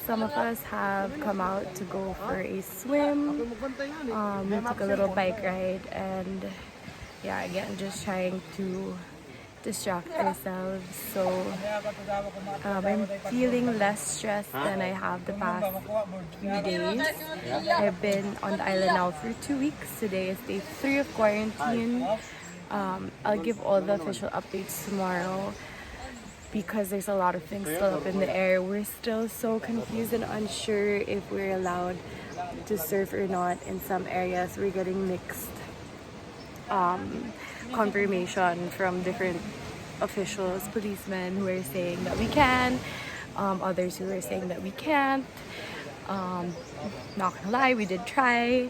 Some of us have come out to go for a swim. We took a little bike ride, and yeah, again, just trying to distract ourselves. So I'm feeling less stressed than I have the past 3 days. I've been on the island now for 2 weeks. Today is day 3 of quarantine. I'll give all the official updates tomorrow because there's a lot of things still up in the air. We're still so confused and unsure if we're allowed to surf or not in some areas. We're getting mixed confirmation from different officials, policemen who are saying that we can, others who are saying that we can't. Not gonna lie, we did try.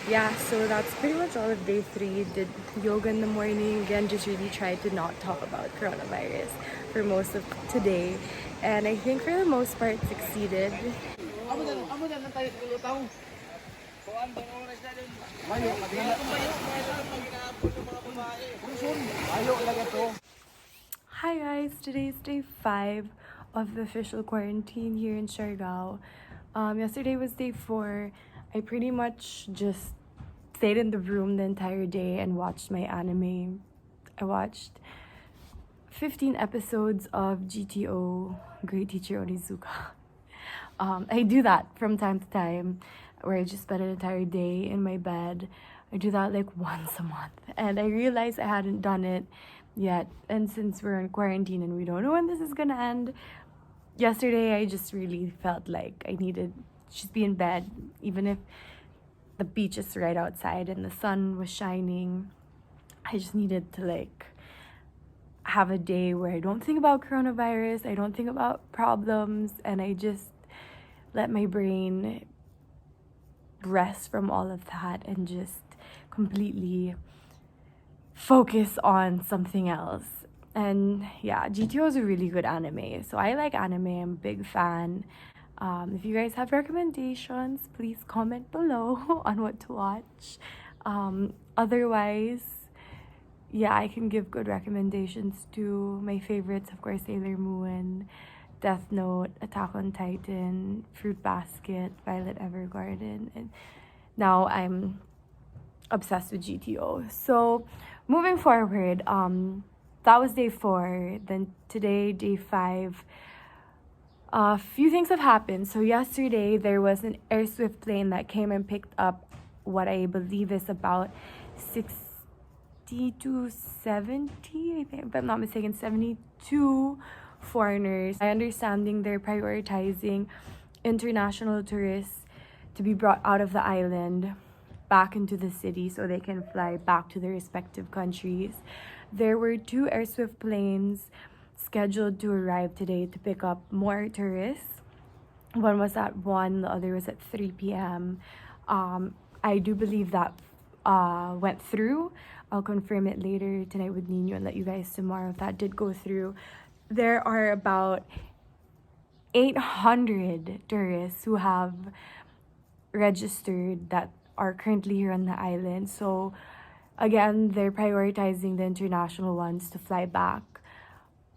Yeah, so that's pretty much all of day 3. Did yoga in the morning. Again, just really tried to not talk about coronavirus for most of today. And I think for the most part succeeded. Hi guys, today's day 5 of the official quarantine here in SIARGAO. Yesterday was day 4. I pretty much just stayed in the room the entire day and watched my anime. I watched 15 episodes of GTO, Great Teacher Onizuka. I do that from time to time, where I just spend an entire day in my bed. I do that like once a month, and I realized I hadn't done it yet. And since we're in quarantine and we don't know when this is gonna end, yesterday I just really felt like I needed to just be in bed, even if the beach is right outside and the sun was shining. I just needed to like have a day where I don't think about coronavirus, I don't think about problems, and I just let my brain rest from all of that and just completely focus on something else. And yeah, GTO is a really good anime, so I like anime. I'm a big fan. If you guys have recommendations, please comment below on what to watch. Otherwise, yeah, I can give good recommendations to my favorites, of course, Sailor Moon, Death Note, Attack on Titan, Fruit Basket, Violet Evergarden, and now I'm obsessed with GTO. So moving forward, that was day 4. Then today, day 5. A few things have happened. So yesterday there was an air swift plane that came and picked up what I believe is about 60 to 70, I think, if I'm not mistaken, 72 foreigners. My understanding, they're prioritizing international tourists to be brought out of the island back into the city so they can fly back to their respective countries. There were 2 air swift planes scheduled to arrive today to pick up more tourists. One was at 1, the other was at 3 p.m. I do believe that went through. I'll confirm it later tonight with Nino and let you guys tomorrow if that did go through. There are about 800 tourists who have registered that are currently here on the island. So again, they're prioritizing the international ones to fly back.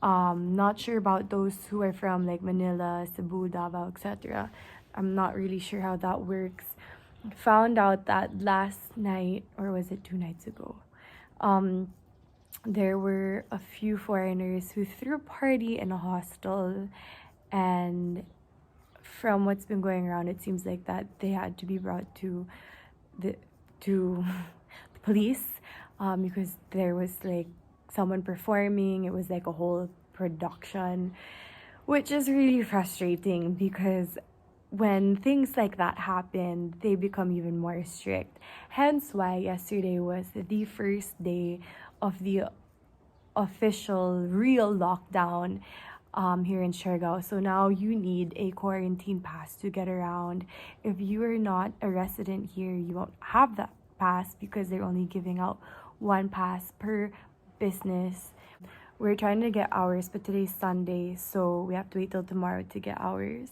Not sure about those who are from like Manila, Cebu, Davao, etc. I'm not really sure how that works. Found out that last night, or was it 2 nights ago, there were a few foreigners who threw a party in a hostel, and from what's been going around, it seems like that they had to be brought to the police because there was like someone performing. It was like a whole production, which is really frustrating because when things like that happen, they become even more strict. Hence why yesterday was the first day of the official real lockdown here in SIARGAO. So now you need a quarantine pass to get around. If you are not a resident here, you won't have that pass because they're only giving out 1 pass per business. We're trying to get ours, but today's Sunday, so we have to wait till tomorrow to get ours.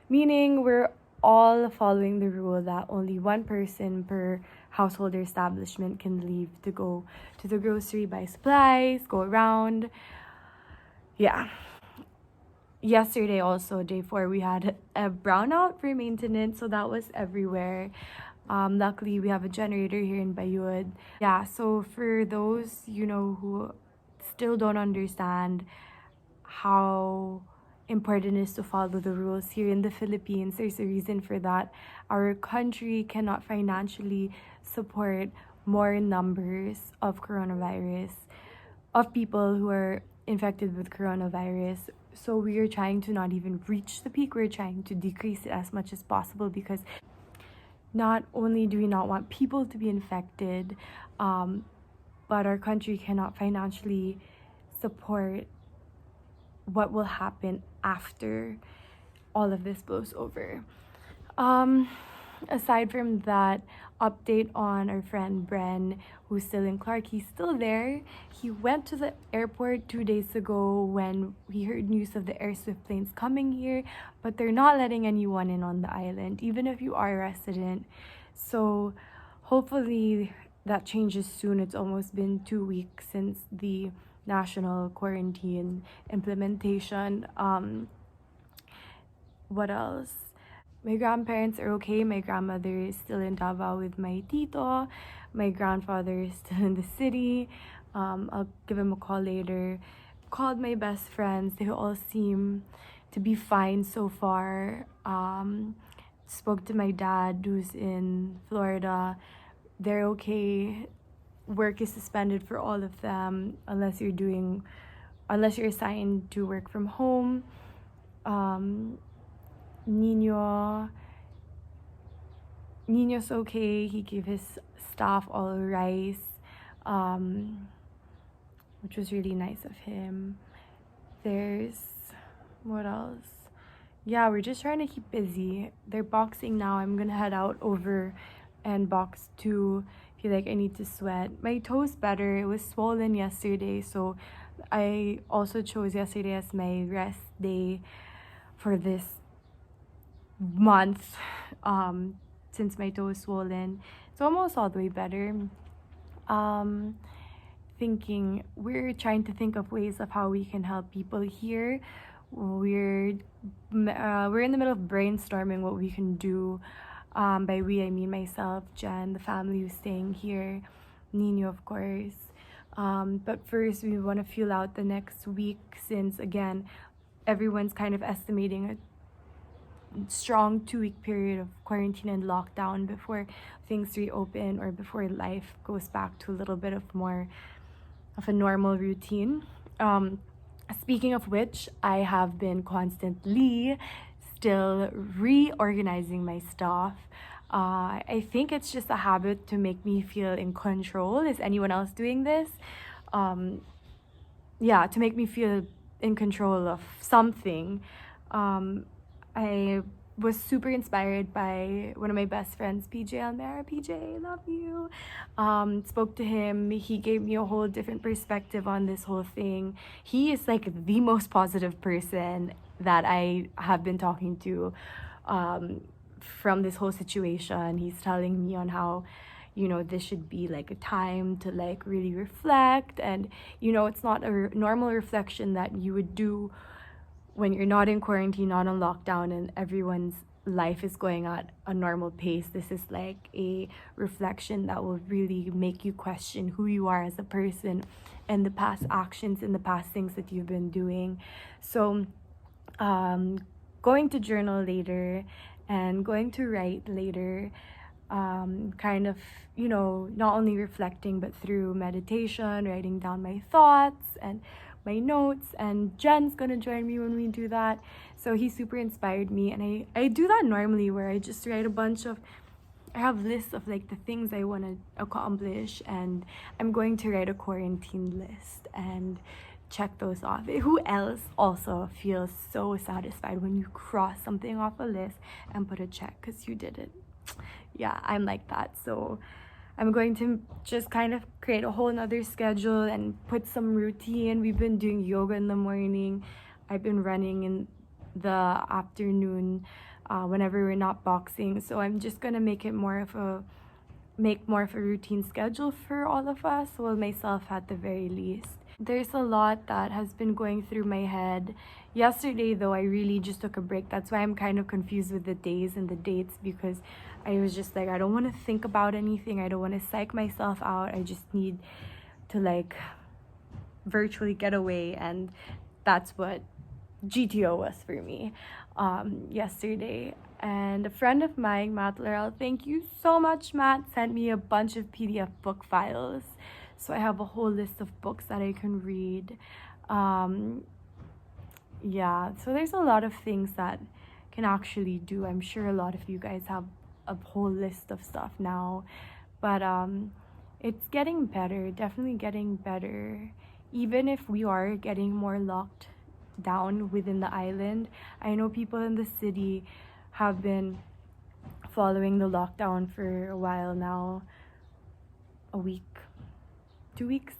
Meaning we're all following the rule that only 1 person per household or establishment can leave to go to the grocery, buy supplies, go around. Yeah. yesterday also, day 4, we had a brownout for maintenance, so that was everywhere. Luckily, we have a generator here in Bayud. Yeah, so for those, who still don't understand how important it is to follow the rules here in the Philippines, there's a reason for that. Our country cannot financially support more numbers of people who are infected with coronavirus. So we are trying to not even reach the peak, we're trying to decrease it as much as possible, because not only do we not want people to be infected, but our country cannot financially support what will happen after all of this blows over. Aside from that, update on our friend Bren, who's still in Clark. He's still there. He went to the airport 2 days ago when he heard news of the Air Swift planes coming here, but they're not letting anyone in on the island, even if you are a resident. So hopefully that changes soon. It's almost been 2 weeks since the national quarantine implementation. What else? My grandparents are okay. My grandmother is still in Davao with my tito. My grandfather is still in the city. I'll give him a call later. Called my best friends. They all seem to be fine so far. Spoke to my dad, who's in Florida. They're okay. Work is suspended for all of them unless you're assigned to work from home. Nino's okay. He gave his staff all rice, which was really nice of him. There's what else? Yeah, we're just trying to keep busy. They're boxing now. I'm gonna head out over and box too. Feel like I need to sweat. My toe's better. It was swollen yesterday, so I also chose yesterday as my rest day for this month, since my toe is swollen. It's almost all the way better. We're trying to think of ways of how we can help people here. We're in the middle of brainstorming what we can do. By we, I mean myself, Jen, the family who's staying here, Nino, of course. But first, we want to feel out the next week, since, again, everyone's kind of estimating a strong 2-week period of quarantine and lockdown before things reopen, or before life goes back to a little bit of more of a normal routine. Speaking of which, I have been constantly still reorganizing my stuff. I think it's just a habit to make me feel in control. Is anyone else doing this? To make me feel in control of something. I was super inspired by one of my best friends, PJ Almera. PJ, love you. Spoke to him. He gave me a whole different perspective on this whole thing. He is like the most positive person that I have been talking to from this whole situation. He's telling me on how, this should be like a time to like really reflect, and it's not a normal reflection that you would do when you're not in quarantine, not on lockdown, and everyone's life is going at a normal pace. This is like a reflection that will really make you question who you are as a person, and the past actions and the past things that you've been doing. So going to journal later and going to write later, kind of, not only reflecting, but through meditation, writing down my thoughts and my notes. And Jen's gonna join me when we do that. So he super inspired me, and I do that normally, where I just write I have lists of like the things I want to accomplish, and I'm going to write a quarantine list and check those off. Who else also feels so satisfied when you cross something off a list and put a check because you did it? Yeah, I'm like that. So I'm going to just kind of create a whole nother schedule and put some routine. We've been doing yoga in the morning. I've been running in the afternoon whenever we're not boxing. So I'm just gonna make more of a routine schedule for all of us, well, myself at the very least. There's a lot that has been going through my head. Yesterday, though, I really just took a break. That's why I'm kind of confused with the days and the dates, because I was just like, I don't want to think about anything. I don't want to psych myself out. I just need to like virtually get away, and that's what GTO was for me yesterday. And a friend of mine, Matt Laurel, thank you so much, Matt, sent me a bunch of PDF book files. So I have a whole list of books that I can read. Yeah, so there's a lot of things that can actually do. I'm sure a lot of you guys have a whole list of stuff now. But it's getting better, definitely getting better. Even if we are getting more locked down within the island, I know people in the city have been following the lockdown for a while now. A week, 2 weeks,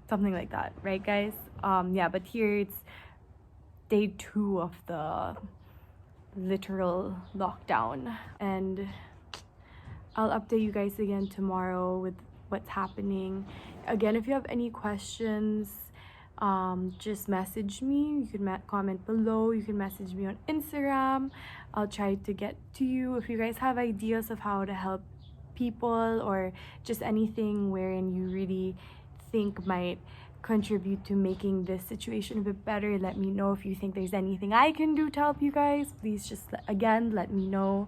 something like that, right, guys? Yeah, but here it's day 2 of the literal lockdown, and I'll update you guys again tomorrow with what's happening. Again, if you have any questions, just message me. You can comment below. You can message me on Instagram. I'll try to get to you. If you guys have ideas of how to help people, or just anything wherein you really think might contribute to making this situation a bit better, let me know. If you think there's anything I can do to help you guys, please just again let me know.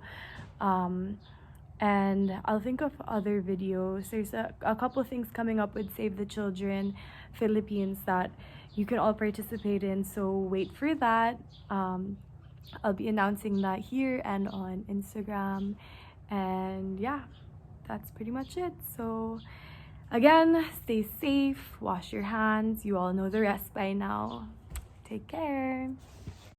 And I'll think of other videos. There's a couple of things coming up with Save the Children Philippines that you can all participate in, so wait for that. I'll be announcing that here and on Instagram. And yeah, that's pretty much it. So again, stay safe, wash your hands. You all know the rest by now. Take care.